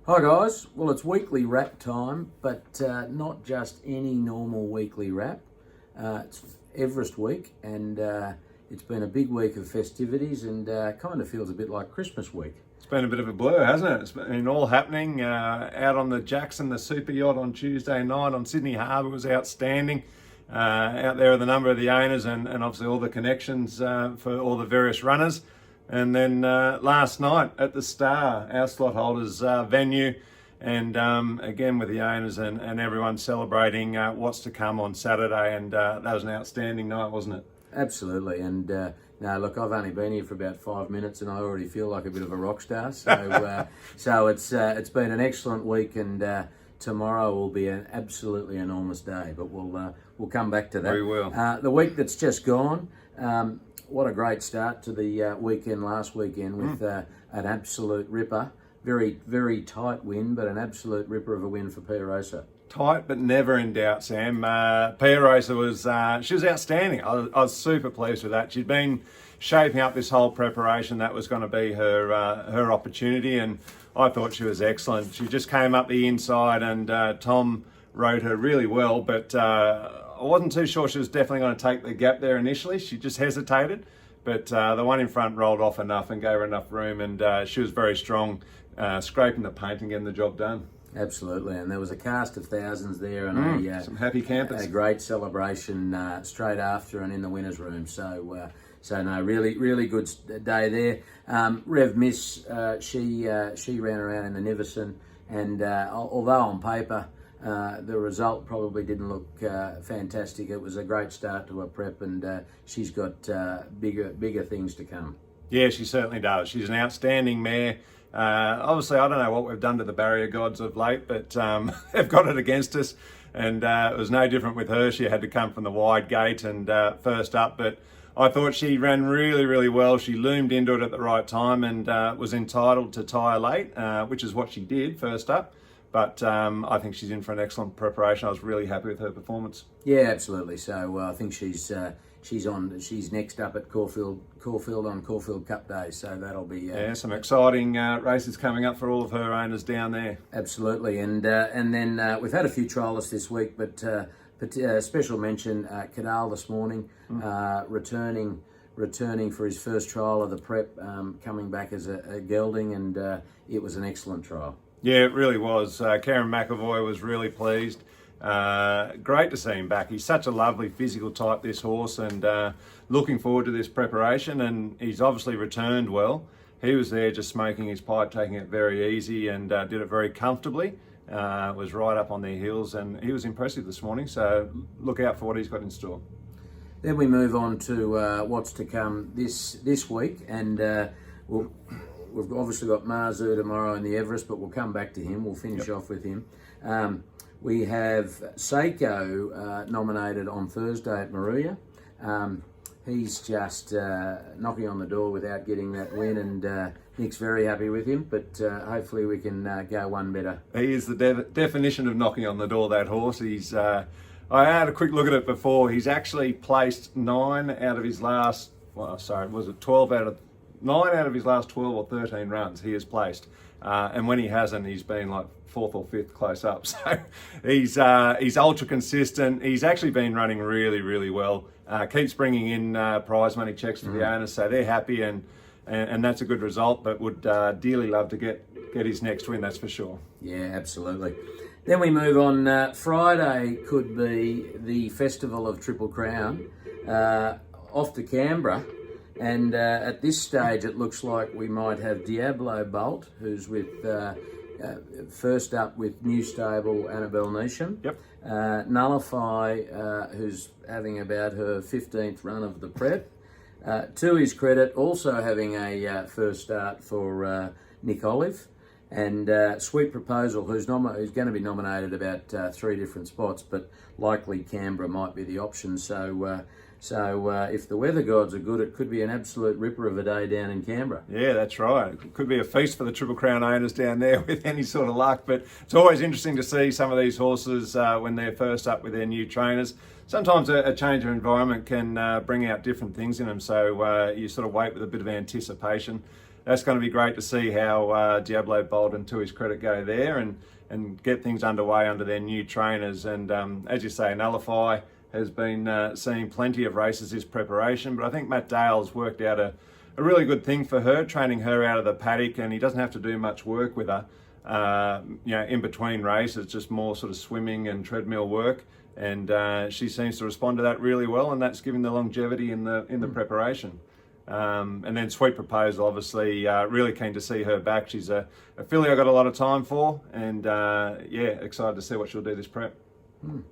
Hi guys, well it's weekly wrap time, but not just any normal weekly wrap. It's Everest week and it's been a big week of festivities and kind of feels a bit like Christmas week. It's been a bit of a blur, hasn't it? It's been all happening. Out on the Jackson, the super yacht on Tuesday night on Sydney Harbour was outstanding. Out there are the number of the owners and obviously all the connections for all the various runners. And then last night at the Star, our slot holders venue, and again with the owners and everyone celebrating what's to come on Saturday. And that was an outstanding night, wasn't it? Absolutely, and no, look, I've only been here for about 5 minutes, and I already feel like a bit of a rock star. So, so it's been an excellent week, and tomorrow will be an absolutely enormous day. But we'll come back to that. We will. The week that's just gone. What a great start to the weekend last weekend with an absolute ripper. Very, very tight win, but an absolute ripper of a win for Pia Rosa. Tight, but never in doubt, Sam. Pia Rosa was she was outstanding. I was super pleased with that. She'd been shaping up this whole preparation. That was going to be her opportunity, and I thought she was excellent. She just came up the inside, and Tom rode her really well, but I wasn't too sure she was definitely going to take the gap there initially. She just hesitated, but the one in front rolled off enough and gave her enough room, and she was very strong, scraping the paint and getting the job done. Absolutely, and there was a cast of thousands there, and some happy campers. A great celebration straight after and in the winners' room. So, no, really good day there. Rev Miss, she ran around in the Niverson, and although on paper the result probably didn't look fantastic, it was a great start to her prep, and she's got bigger things to come. Yeah, she certainly does. She's an outstanding mare. Obviously, I don't know what we've done to the barrier gods of late, but they've got it against us, and it was no different with her. She had to come from the wide gate and first up, but I thought she ran really well. She loomed into it at the right time and was entitled to tire late, which is what she did first up. But I think she's in for an excellent preparation. I was really happy with her performance. Yeah, absolutely. So I think she's next up at Caulfield on Caulfield Cup Day. So that'll be some exciting races coming up for all of her owners down there. Absolutely, and then we've had a few trialists this week, but special mention Cadal this morning, returning for his first trial of the prep, coming back as a gelding, and it was an excellent trial. Yeah, it really was. Karen McAvoy was really pleased. Great to see him back. He's such a lovely physical type, this horse, and looking forward to this preparation, and he's obviously returned well. He was there just smoking his pipe, taking it very easy, and did it very comfortably. Was right up on their heels, and he was impressive this morning, so look out for what he's got in store. Then we move on to what's to come this week, and we've obviously got Marzu tomorrow in the Everest, but we'll come back to him. We'll finish off with him. We have Seiko nominated on Thursday at Moruya. He's just knocking on the door without getting that win, and Nick's very happy with him, but hopefully we can go one better. He is the definition of knocking on the door, that horse. He's I had a quick look at it before. He's actually placed 9 out of his last, 12 out of 9 out of his last 12 or 13 runs he has placed. And when he hasn't, he's been like 4th or 5th close up. So he's ultra consistent. He's actually been running really well. Keeps bringing in prize money checks for the owners, so they're happy, and that's a good result, but would dearly love to get his next win, that's for sure. Yeah, absolutely. Then we move on. Friday could be the Festival of Triple Crown off to Canberra. And at this stage, it looks like we might have Diablo Bolt, who's with first up with New Stable Annabelle Neesham. Yep. Nullify, who's having about her 15th run of the prep. To his credit, also having a first start for Nick Olive. And Sweet Proposal, who's going to be nominated about 3 different spots, but likely Canberra might be the option. So if the weather gods are good, it could be an absolute ripper of a day down in Canberra. Yeah, that's right. It could be a feast for the Triple Crown owners down there with any sort of luck. But it's always interesting to see some of these horses when they're first up with their new trainers. Sometimes a change of environment can bring out different things in them. So you sort of wait with a bit of anticipation. that's going to be great to see how Diablo Bolden, to his credit, go there and get things underway under their new trainers. And as you say, Nullify has been seeing plenty of races this preparation, but I think Matt Dale's worked out a really good thing for her, training her out of the paddock, and he doesn't have to do much work with her, in between races, just more sort of swimming and treadmill work. And she seems to respond to that really well, and that's giving the longevity in the preparation. And then Sweet Proposal, obviously, really keen to see her back. She's a filly I got a lot of time for, and excited to see what she'll do this prep.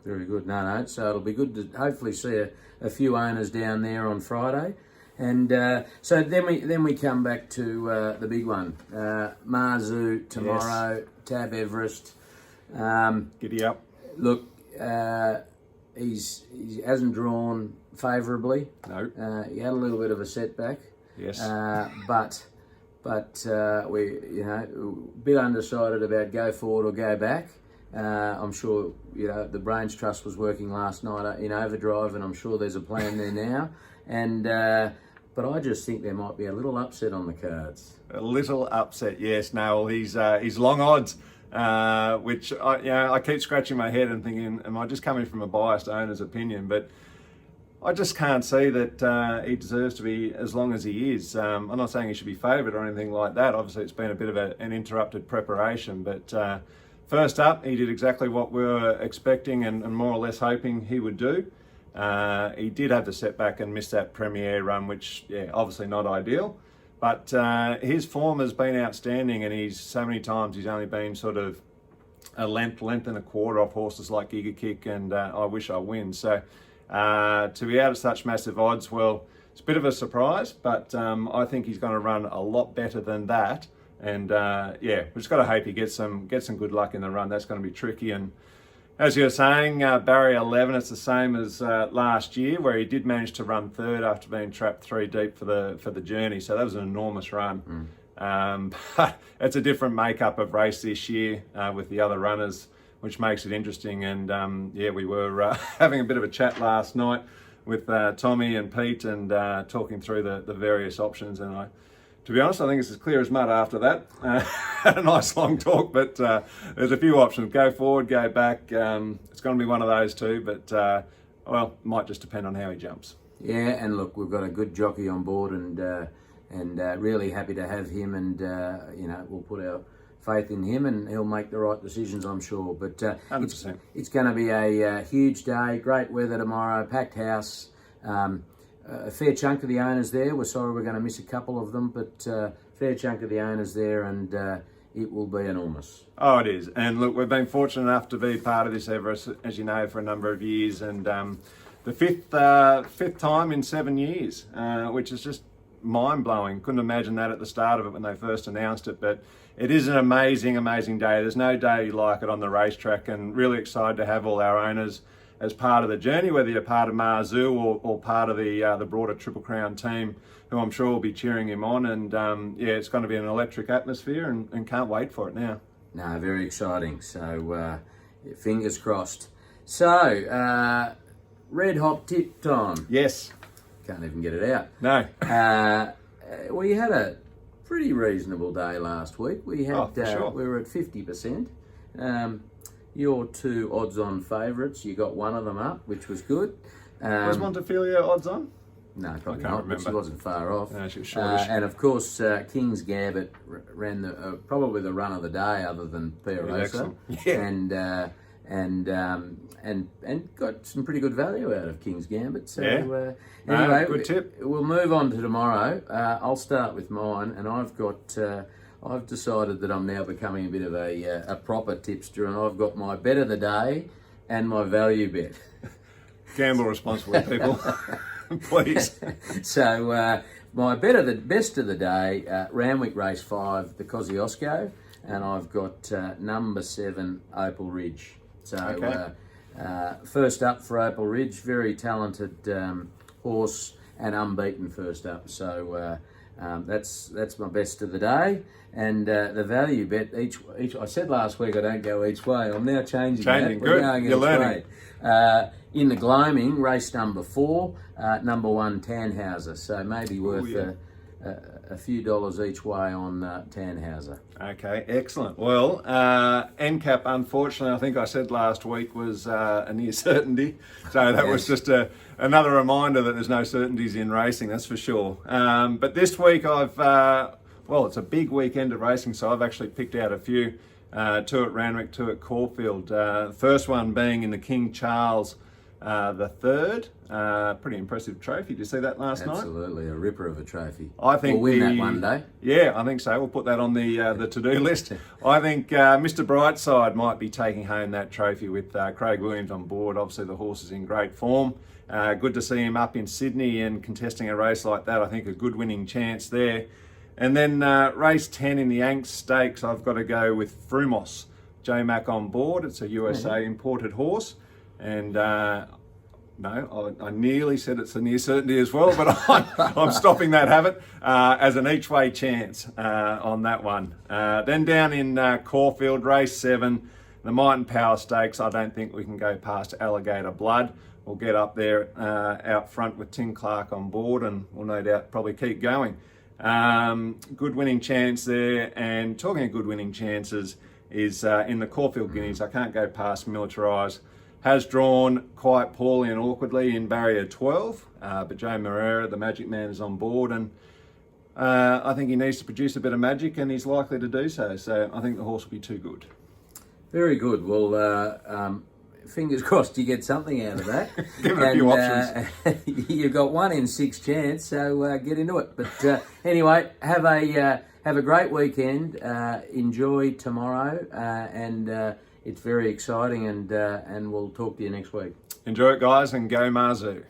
Very good. No. So it'll be good to hopefully see a few owners down there on Friday. And so then we come back to the big one, Marzu tomorrow, yes. Tab Everest. Giddy up. Look, he hasn't drawn favourably. No. He had a little bit of a setback. Yes. But we a bit undecided about go forward or go back. I'm sure the Brains Trust was working last night in overdrive, and I'm sure there's a plan there now. And but I just think there might be a little upset on the cards. A little upset, yes. No, he's long odds, which I keep scratching my head and thinking, am I just coming from a biased owner's opinion? But I just can't see that he deserves to be as long as he is. I'm not saying he should be favoured or anything like that. Obviously, it's been a bit of an interrupted preparation, but first up, he did exactly what we were expecting and more or less hoping he would do. He did have the setback and missed that Premiere run, which, obviously not ideal. But his form has been outstanding, and so many times he's only been sort of a length and a quarter off horses like Giga Kick and I Wish I Win. So to be out at such massive odds, well, it's a bit of a surprise, but I think he's going to run a lot better than that. And we've just got to hope he gets some good luck in the run. That's going to be tricky. And as you were saying, barrier 11, it's the same as last year, where he did manage to run third after being trapped 3 deep for the journey. So that was an enormous run. But it's a different makeup of race this year with the other runners, which makes it interesting. And we were having a bit of a chat last night with Tommy and Pete and talking through the various options. And to be honest, I think it's as clear as mud after that. Had a nice long talk, but there's a few options. Go forward, go back. It's going to be one of those two, but might just depend on how he jumps. Yeah, and look, we've got a good jockey on board, and really happy to have him, and we'll put our faith in him, and he'll make the right decisions, I'm sure. But 100%. It's going to be a huge day. Great weather tomorrow, packed house. A fair chunk of the owners there. We're sorry we're going to miss a couple of them, but fair chunk of the owners there, and it will be enormous. Oh, it is. And look, we've been fortunate enough to be part of this Everest, as you know, for a number of years, and the fifth time in 7 years, which is just mind-blowing. Couldn't imagine that at the start of it when they first announced it, but it is an amazing, amazing day. There's no day like it on the racetrack, and really excited to have all our owners as part of the journey, whether you're part of Marzu or part of the broader Triple Crown team, who I'm sure will be cheering him on. And it's going to be an electric atmosphere, and can't wait for it now. No, very exciting. So fingers crossed. So red hot tip time. Yes. Can't even get it out. No. We had a pretty reasonable day last week. We had for sure. We were at 50%. Your 2 odds-on favourites, you got one of them up, which was good. Was Montefilia odds on? No, probably can't not, remember. but she wasn't far off. No, she was shortish. And of course, King's Gambit ran probably the run of the day, other than Pierosa. Yeah. And got some pretty good value out of King's Gambit. So anyway, good tip. We'll move on to tomorrow. I'll start with mine, and I've decided that I'm now becoming a bit of a proper tipster, and I've got my bet of the day and my value bet. Gamble responsibly, people. Please. So my best of the day, Randwick Race 5, the Kosciuszko, and I've got number 7, Opal Ridge. So first up for Opal Ridge, very talented horse and unbeaten first up. So that's my best of the day. And the value bet each. I said last week I don't go each way. I'm now changing that. Good. You're learning. In the Gloaming, race number 4, number 1, Tannhauser. So maybe worth a few dollars each way on Tannhauser. Okay, excellent. Well, NCAP, unfortunately, I think I said last week, was a near certainty. So that was just another reminder that there's no certainties in racing, that's for sure. But this week well, it's a big weekend of racing, so I've actually picked out a few. Two at Randwick, two at Caulfield. First one being in the King Charles the third. Pretty impressive trophy. Did you see that last night? Absolutely, a ripper of a trophy. I think we'll win that one day. Yeah, I think so. We'll put that on the to-do list. I think Mr. Brightside might be taking home that trophy with Craig Williams on board. Obviously, the horse is in great form. Good to see him up in Sydney and contesting a race like that. I think a good winning chance there. And then race 10 in the Anks Stakes, I've got to go with Frumos. J-Mac on board. It's a USA imported horse. And no, I nearly said it's a near certainty as well, but I'm stopping that habit as an each way chance on that one. Then down in Caulfield, race 7, the Might and Power Stakes. I don't think we can go past Alligator Blood. We'll get up there out front with Tim Clark on board, and we'll no doubt probably keep going. Good winning chance there. And talking of good winning chances is in the Caulfield Guineas. I can't go past Militarise. Has drawn quite poorly and awkwardly in barrier 12, but Joe Moreira, the Magic Man, is on board, and I think he needs to produce a bit of magic, and he's likely to do so. So I think the horse will be too good. Very good. Well, fingers crossed you get something out of that. Give it a few options. You've got 1 in 6 chance, so get into it. But anyway, have a great weekend. Enjoy tomorrow, and it's very exciting, and we'll talk to you next week. Enjoy it, guys, and go Marzu.